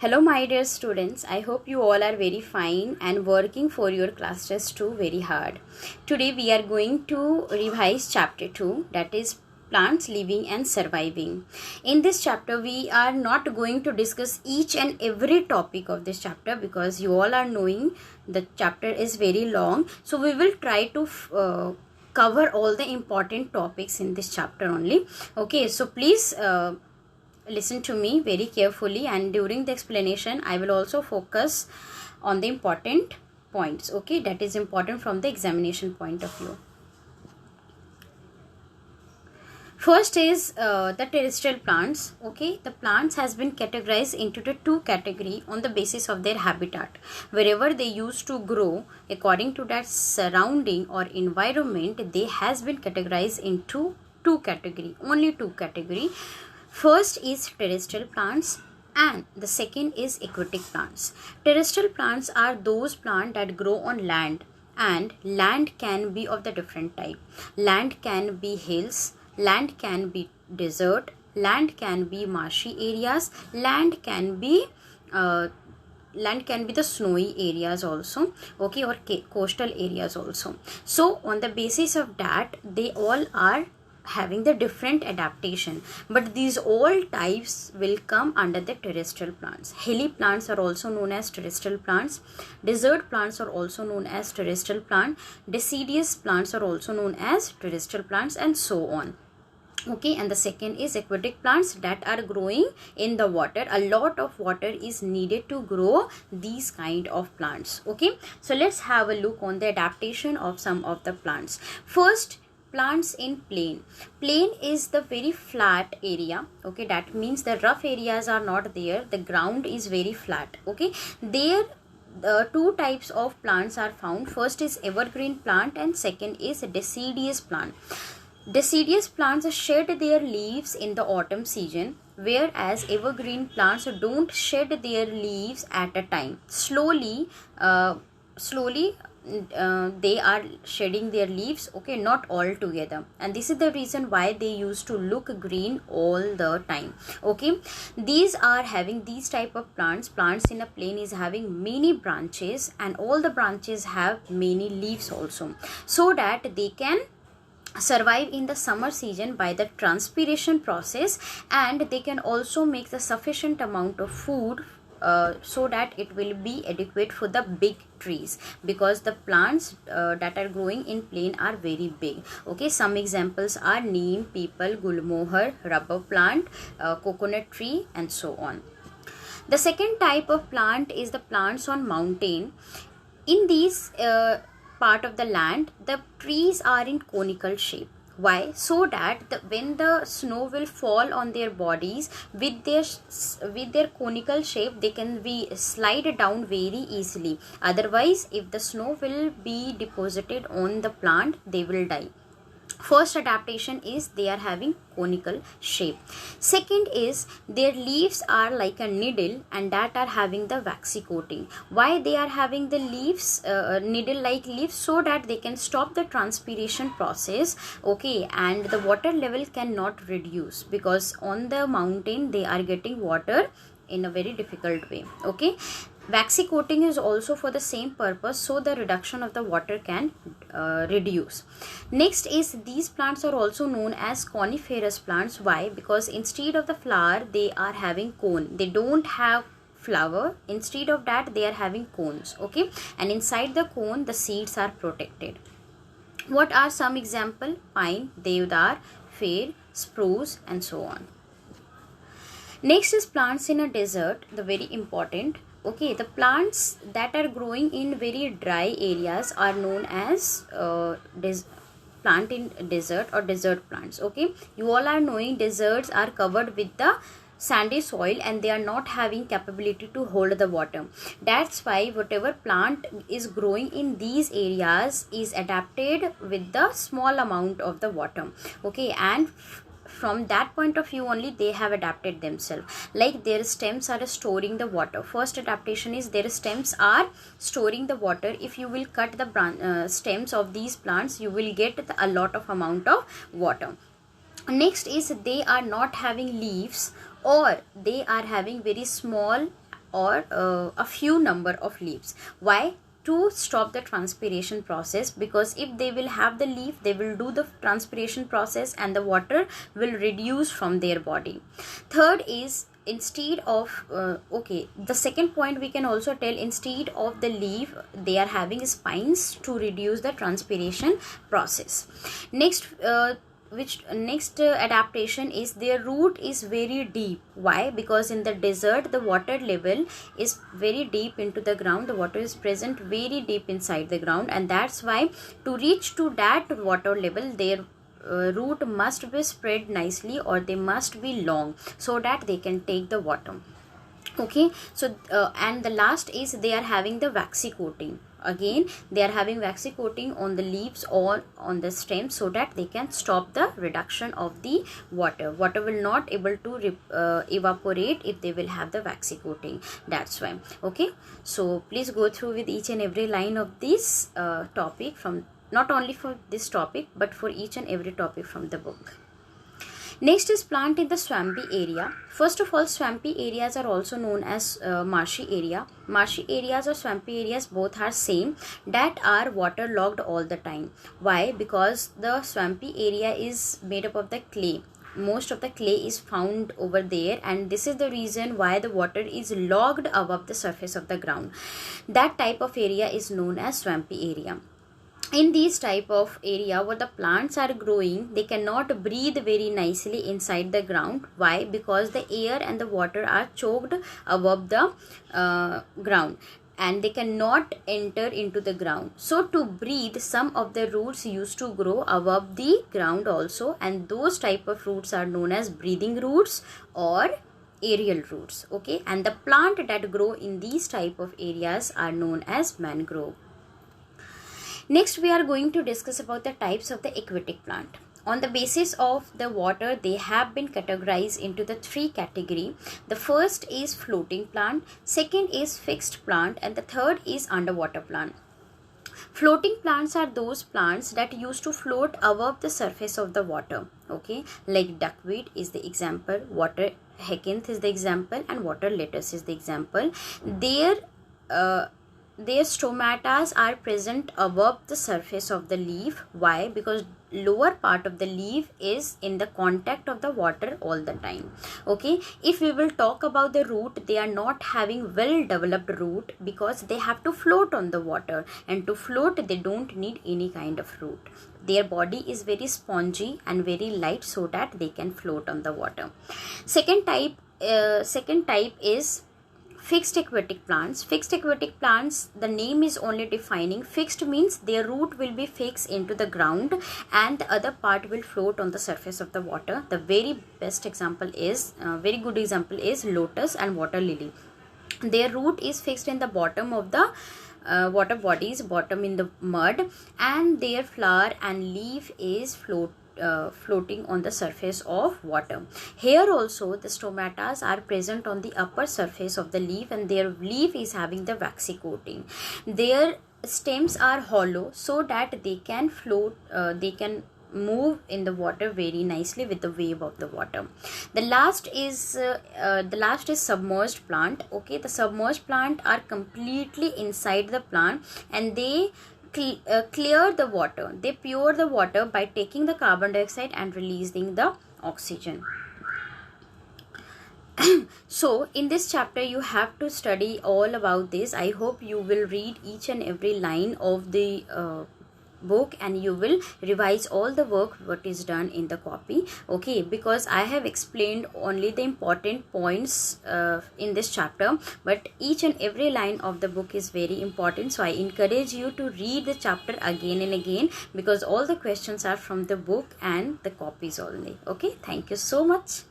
Hello, my dear students. I hope you all are very fine and working for your class test 2 very hard. Today, we are going to revise chapter 2, that is plants living and surviving. In this chapter, we are not going to discuss each and every topic of this chapter because you all are knowing the chapter is very long. So, we will try to cover all the important topics in this chapter only. Okay, so please listen to me very carefully, and during the explanation I will also focus on the important points, okay, that is important from the examination point of view. First is the terrestrial plants. Okay, the plants has been categorized into the two category on the basis of their habitat. Wherever they used to grow, according to that surrounding or environment, they has been categorized into two category, only two category. First is terrestrial plants and the second is aquatic plants. Terrestrial plants are those plants that grow on land, and land can be of the different type. Land can be hills, land can be desert, land can be marshy areas, land can be the snowy areas also, okay, or coastal areas also. So on the basis of that, they all are having the different adaptation, but these all types will come under the terrestrial plants. Hilly plants are also known as terrestrial plants. Desert plants are also known as terrestrial plant. Deciduous plants are also known as terrestrial plants, and so on. Okay, and the second is aquatic plants that are growing in the water. A lot of water is needed to grow these kind of plants. Okay, so let's have a look on the adaptation of some of the plants. First, plants in plain. Plain is the very flat area. Okay, that means the rough areas are not there, the ground is very flat. Okay, there two types of plants are found. First is evergreen plant and second is deciduous plant. Deciduous plants shed their leaves in the autumn season, whereas evergreen plants don't shed their leaves at a time. Slowly they are shedding their leaves, okay, not all together, and this is the reason why they used to look green all the time. Okay, these are having these type of plants in a plain is having many branches, and all the branches have many leaves also, so that they can survive in the summer season by the transpiration process, and they can also make the sufficient amount of food so that it will be adequate for the big trees, because the plants that are growing in plain are very big. Okay, some examples are neem, peepal, gulmohar, rubber plant, coconut tree, and so on. The second type of plant is the plants on mountain. In these part of the land, the trees are in conical shape. Why? So that when the snow will fall on their bodies with their conical shape, they can be slide down very easily. Otherwise, if the snow will be deposited on the plant, they will die. First adaptation is they are having conical shape. Second is their leaves are like a needle, and that are having the waxy coating. Why they are having the leaves, needle like leaves? So that they can stop the transpiration process, okay, and the water level cannot reduce, because on the mountain they are getting water in a very difficult way. Okay, waxy coating is also for the same purpose, so the reduction of the water can reduce. Next is these plants are also known as coniferous plants. Why? Because instead of the flower they are having cone. They don't have flower, instead of that they are having cones. Okay, and inside the cone the seeds are protected. What are some example? Pine, deodar, fir, spruce, and so on. Next is plants in a desert, the very important. Okay, the plants that are growing in very dry areas are known as plant in desert or desert plants. Okay, you all are knowing deserts are covered with the sandy soil, and they are not having capability to hold the water. That's why whatever plant is growing in these areas is adapted with the small amount of the water. Okay, and from that point of view only they have adapted themselves, like their stems are storing the water. First adaptation is their stems are storing the water. If you will cut the stems of these plants, you will get a lot of amount of water. Next is they are not having leaves, or they are having very small or a few number of leaves. Why? To stop the transpiration process, because if they will have the leaf, they will do the transpiration process and the water will reduce from their body. Third is, instead of the second point we can also tell, instead of the leaf they are having spines to reduce the transpiration process. Next adaptation is their root is very deep. Why? Because in the desert the water level is very deep into the ground, the water is present very deep inside the ground, and that's why to reach to that water level their root must be spread nicely, or they must be long, so that they can take the water. Okay, so and the last is they are having the waxy coating. Again, they are having waxy coating on the leaves or on the stem, so that they can stop the reduction of the water. Water will not able to evaporate if they will have the waxy coating. That's why. Okay, so please go through with each and every line of this topic, from not only for this topic but for each and every topic from the book. Next is plant in the swampy area. First of all, swampy areas are also known as marshy area. Marshy areas or swampy areas both are same, that are waterlogged all the time. Why? Because the swampy area is made up of the clay. Most of the clay is found over there, and this is the reason why the water is logged above the surface of the ground. That type of area is known as swampy area. In these type of area where the plants are growing, they cannot breathe very nicely inside the ground. Why? Because the air and the water are choked above the ground, and they cannot enter into the ground. So to breathe, some of the roots used to grow above the ground also, and those type of roots are known as breathing roots or aerial roots. Okay, and the plant that grow in these type of areas are known as mangrove. Next, we are going to discuss about the types of the aquatic plant. On the basis of the water, they have been categorized into the three categories. The first is floating plant, second is fixed plant, and the third is underwater plant. Floating plants are those plants that used to float above the surface of the water. Okay, like duckweed is the example, water hyacinth is the example, and water lettuce is the example. Their stomata are present above the surface of the leaf. Why? Because lower part of the leaf is in the contact of the water all the time. Okay, if we will talk about the root, they are not having well developed root, because they have to float on the water, and to float they don't need any kind of root. Their body is very spongy and very light, so that they can float on the water. Second type is fixed aquatic plants. Fixed aquatic plants, the name is only defining. Fixed means their root will be fixed into the ground and the other part will float on the surface of the water. The very best example is, very good example is lotus and water lily. Their root is fixed in the bottom of the water bodies, bottom in the mud, and their flower and leaf is floating on the surface of water. Here also the stomata are present on the upper surface of the leaf, and their leaf is having the waxy coating. Their stems are hollow, so that they can float, they can move in the water very nicely with the wave of the water. The last is submerged plant. Okay, the submerged plant are completely inside the plant, and they clear the water. They pure the water by taking the carbon dioxide and releasing the oxygen. So in this chapter you have to study all about this. I hope you will read each and every line of the book, and you will revise all the work what is done in the copy. Okay, because I have explained only the important points in this chapter, but each and every line of the book is very important, so I encourage you to read the chapter again and again, because all the questions are from the book and the copies only. Okay, thank you so much.